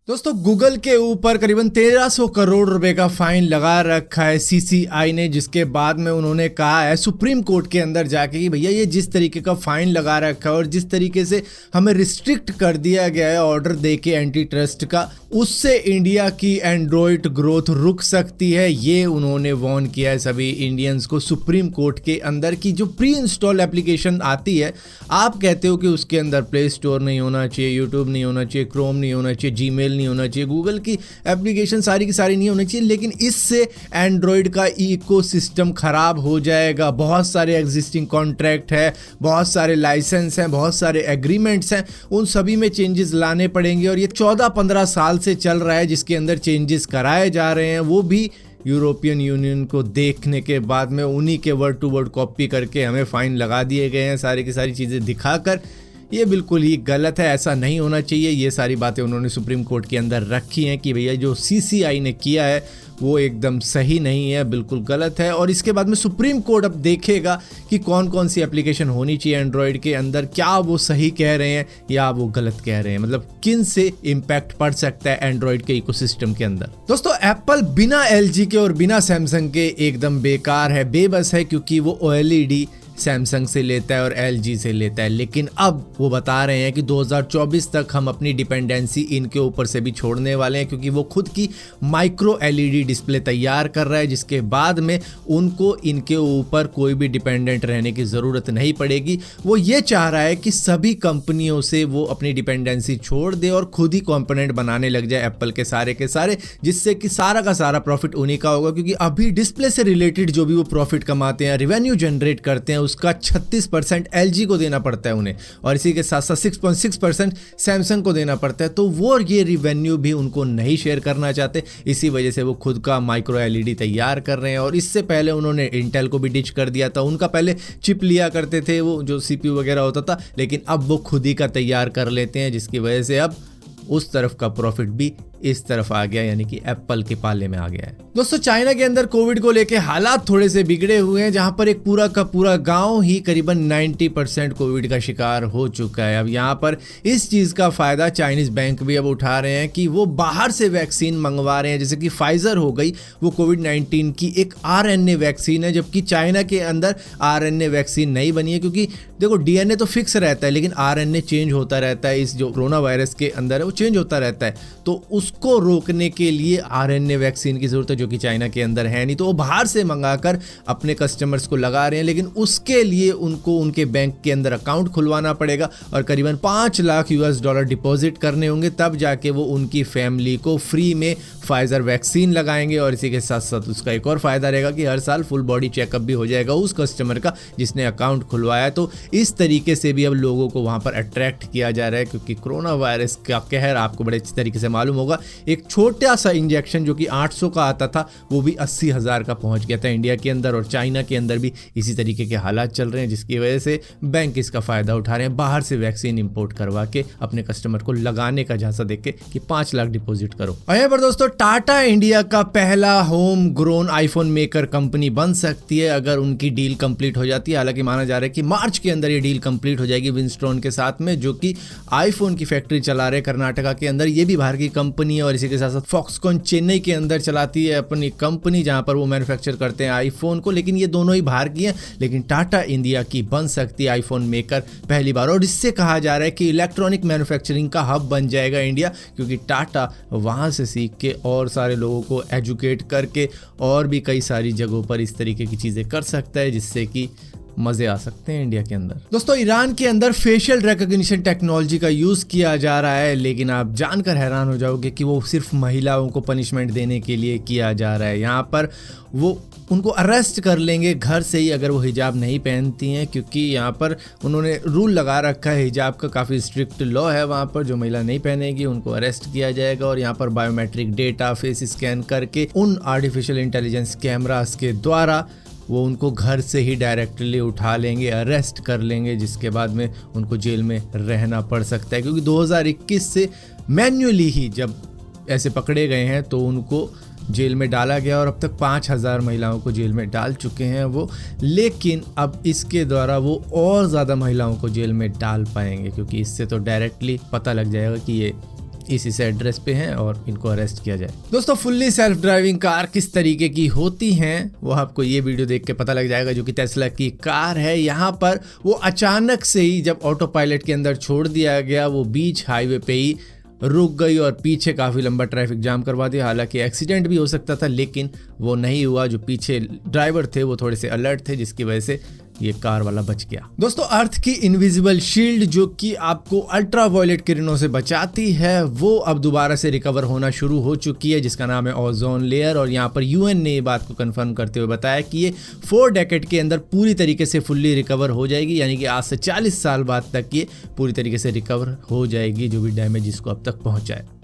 दोस्तों गूगल के ऊपर करीबन 1300 करोड़ रुपए का फाइन लगा रखा है सीसीआई ने, जिसके बाद में उन्होंने कहा है सुप्रीम कोर्ट के अंदर जाके कि भैया ये जिस तरीके का फाइन लगा रखा है और जिस तरीके से हमें रिस्ट्रिक्ट कर दिया गया है ऑर्डर देके एंटी ट्रस्ट का, उससे इंडिया की एंड्रॉयड ग्रोथ रुक सकती है। ये उन्होंने वार्न किया है सभी इंडियंस को सुप्रीम कोर्ट के अंदर की जो प्री इंस्टॉल एप्लीकेशन आती है, आप कहते हो कि उसके अंदर प्ले स्टोर नहीं होना चाहिए, यूट्यूब नहीं होना चाहिए, क्रोम नहीं होना चाहिए, जीमेल नहीं होना चाहिए, गूगल की एप्लीकेशन सारी की सारी नहीं होनी चाहिए, लेकिन इससे एंड्रॉयड का इकोसिस्टम खराब हो जाएगा। बहुत सारे एग्जिस्टिंग कॉन्ट्रैक्ट है, बहुत सारे लाइसेंस हैं, बहुत सारे एग्रीमेंट्स हैं, उन सभी में चेंजेस लाने पड़ेंगे। और ये 14-15 साल से चल रहा है जिसके अंदर चेंजेस कराए जा रहे हैं, वो भी यूरोपियन यूनियन को देखने के बाद में उन्हीं के वर्ड टू वर्ड कॉपी करके हमें फाइन लगा दिए गए हैं, सारी की सारी चीज़ें दिखाकर। ये बिल्कुल ही गलत है, ऐसा नहीं होना चाहिए। ये सारी बातें उन्होंने सुप्रीम कोर्ट के अंदर रखी हैं कि भैया जो सीसीआई ने किया है वो एकदम सही नहीं है, बिल्कुल गलत है। और इसके बाद में सुप्रीम कोर्ट अब देखेगा कि कौन कौन सी एप्लीकेशन होनी चाहिए एंड्रॉयड के अंदर, क्या वो सही कह रहे हैं या वो गलत कह रहे हैं, मतलब किन से इम्पैक्ट पड़ सकता है एंड्रॉयड के इकोसिस्टम के अंदर। दोस्तों एप्पल बिना एलजी के और बिना सैमसंग के एकदम बेकार है, बेबस है, क्योंकि वो ओएलईडी सैमसंग से लेता है और एलजी से लेता है। लेकिन अब वो बता रहे हैं कि 2024 तक हम अपनी डिपेंडेंसी इनके ऊपर से भी छोड़ने वाले हैं, क्योंकि वो खुद की माइक्रो एलईडी डिस्प्ले तैयार कर रहा है, जिसके बाद में उनको इनके ऊपर कोई भी डिपेंडेंट रहने की ज़रूरत नहीं पड़ेगी। वो ये चाह रहा है कि सभी कंपनियों से वो अपनी डिपेंडेंसी छोड़ दे और खुद ही कंपोनेंट बनाने लग जाए एप्पल के सारे, जिससे कि सारा का सारा प्रॉफिट उन्हीं का होगा। क्योंकि अभी डिस्प्ले से रिलेटेड जो भी वो प्रॉफिट कमाते हैं, रेवेन्यू जनरेट करते हैं, उसका 36% एलजी को देना पड़ता है उन्हें, और इसी के साथ साथ 6.6% सैमसंग को देना पड़ता है। तो वो ये रिवेन्यू भी उनको नहीं शेयर करना चाहते, इसी वजह से वो खुद का माइक्रो एलईडी तैयार कर रहे हैं। और इससे पहले उन्होंने इंटेल को भी डिच कर दिया था, उनका पहले चिप लिया करते थे वो जो सीपीयू वगैरह होता था, लेकिन अब वो खुद ही का तैयार कर लेते हैं, जिसकी वजह से अब उस तरफ का प्रॉफिट भी इस तरफ आ गया, यानी कि एप्पल के पाले में आ गया है। दोस्तों चाइना के अंदर कोविड को लेके हालात थोड़े से बिगड़े हुए हैं, जहां पर एक पूरा का पूरा गांव ही करीबन 90% कोविड का शिकार हो चुका है। अब यहां पर इस चीज का फायदा चाइनीज बैंक भी अब उठा रहे हैं कि वो बाहर से वैक्सीन मंगवा रहे हैं, जैसे कि फाइजर हो गई, वो कोविड-19 की एक आरएनए वैक्सीन है, जबकि चाइना के अंदर आरएनए वैक्सीन नहीं बनी है। क्योंकि देखो डीएनए तो फिक्स रहता है, लेकिन आरएनए चेंज होता रहता है, इस जो कोरोना वायरस के अंदर है वो चेंज होता रहता है, तो उसको रोकने के लिए आरएनए वैक्सीन की जरूरत है, जो कि चाइना के अंदर है नहीं। तो वो बाहर से मंगाकर अपने कस्टमर्स को लगा रहे हैं, लेकिन उसके लिए उनको उनके बैंक के अंदर अकाउंट खुलवाना पड़ेगा और करीबन $5 लाख डिपॉजिट करने होंगे, तब जाके वो उनकी फैमिली को फ्री में फाइजर वैक्सीन लगाएंगे। और इसी के साथ साथ उसका एक और फायदा रहेगा कि हर साल फुल बॉडी चेकअप भी हो जाएगा उस कस्टमर का जिसने अकाउंट खुलवाया। तो इस तरीके से भी अब लोगों को वहां पर अट्रैक्ट किया जा रहा है, क्योंकि कोरोना वायरस का कहर आपको बड़े अच्छी तरीके से मालूम होगा। एक छोटा सा इंजेक्शन जो कि 800 का आता था, वो भी 80,000 का पहुंच गया था इंडिया के अंदर, और चाइना के अंदर भी इसी तरीके के हालात चल रहे हैं, जिसकी वजह से बैंक इसका फायदा उठा रहे हैं, बाहर से वैक्सीन इंपोर्ट करवा के अपने कस्टमर को लगाने का झांसा देख के कि 5 लाख डिपॉजिट करो। और यहाँ पर दोस्तों टाटा इंडिया का पहला home grown iPhone maker company बन सकती है अगर उनकी डील कंप्लीट हो जाती है। हालांकि माना जा रहा है कि मार्च के अंदर ये डील कंप्लीट हो जाएगी विंस्ट्रॉन के साथ में, जो कि आईफोन की फैक्ट्री चला रहे कर्नाटका के अंदर। ये भी बाहर की कंपनी है, और इसी के साथ साथ फॉक्सकॉन चेन्नई के अंदर चलाती है अपनी कंपनी, जहां पर वो मैन्युफैक्चर करते हैं आईफोन को। लेकिन ये दोनों ही बाहर की हैं, लेकिन टाटा इंडिया की बन सकती है आईफोन मेकर पहली बार। और इससे कहा जा रहा है कि इलेक्ट्रॉनिक मैन्युफैक्चरिंग का हब बन जाएगा इंडिया, क्योंकि टाटा वहां से सीख के और सारे लोगों को एजुकेट करके और भी कई सारी जगहों पर इस तरीके की चीजें कर सकता है, जिससे कि मजे आ सकते हैं इंडिया के अंदर। दोस्तों ईरान के अंदर फेशियल रिकॉग्निशन टेक्नोलॉजी का यूज किया जा रहा है, लेकिन आप जानकर हैरान हो जाओगे कि वो सिर्फ महिलाओं को पनिशमेंट देने के लिए किया जा रहा है। यहाँ पर वो उनको अरेस्ट कर लेंगे घर से ही अगर वो हिजाब नहीं पहनती हैं, क्योंकि यहाँ पर उन्होंने रूल लगा रखा है, हिजाब का काफ़ी स्ट्रिक्ट लॉ है वहाँ पर। जो महिला नहीं पहनेगी उनको अरेस्ट किया जाएगा, और यहाँ पर बायोमेट्रिक डेटा फेस स्कैन करके उन आर्टिफिशियल इंटेलिजेंस कैमरास के द्वारा वो उनको घर से ही डायरेक्टली उठा लेंगे, अरेस्ट कर लेंगे, जिसके बाद में उनको जेल में रहना पड़ सकता है। क्योंकि 2021 से मैन्युअली ही जब ऐसे पकड़े गए हैं तो उनको जेल में डाला गया, और अब तक 5,000 महिलाओं को जेल में डाल चुके हैं वो। लेकिन अब इसके द्वारा वो और ज़्यादा महिलाओं को जेल में डाल पाएंगे, क्योंकि इससे तो डायरेक्टली पता लग जाएगा कि ये इस एड्रेस पे हैं और इनको अरेस्ट किया जाए। दोस्तों फुल्ली सेल्फ ड्राइविंग कार किस तरीके की होती हैं वो आपको ये वीडियो देख के पता लग जाएगा, जो कि टेस्ला की कार है। यहाँ पर वो अचानक से ही जब ऑटो पायलट के अंदर छोड़ दिया गया, वो बीच हाईवे पे ही रुक गई और पीछे काफ़ी लंबा ट्रैफिक जाम करवा दिया। हालांकि एक्सीडेंट भी हो सकता था लेकिन वो नहीं हुआ। जो पीछे ड्राइवर थे वो थोड़े से अलर्ट थे, जिसकी वजह से ये कार वाला बच गया। दोस्तों अर्थ की इनविजिबल शील्ड जो कि आपको अल्ट्रावायलेट किरणों से बचाती है, वो अब दोबारा से रिकवर होना शुरू हो चुकी है, जिसका नाम है ओजोन लेयर। और यहाँ पर यूएन ने ये बात को कंफर्म करते हुए बताया कि ये 4 डेकेड के अंदर पूरी तरीके से फुल्ली रिकवर हो जाएगी, यानी कि आज से 40 साल बाद तक ये पूरी तरीके से रिकवर हो जाएगी जो भी डैमेज इसको अब तक पहुंचा है।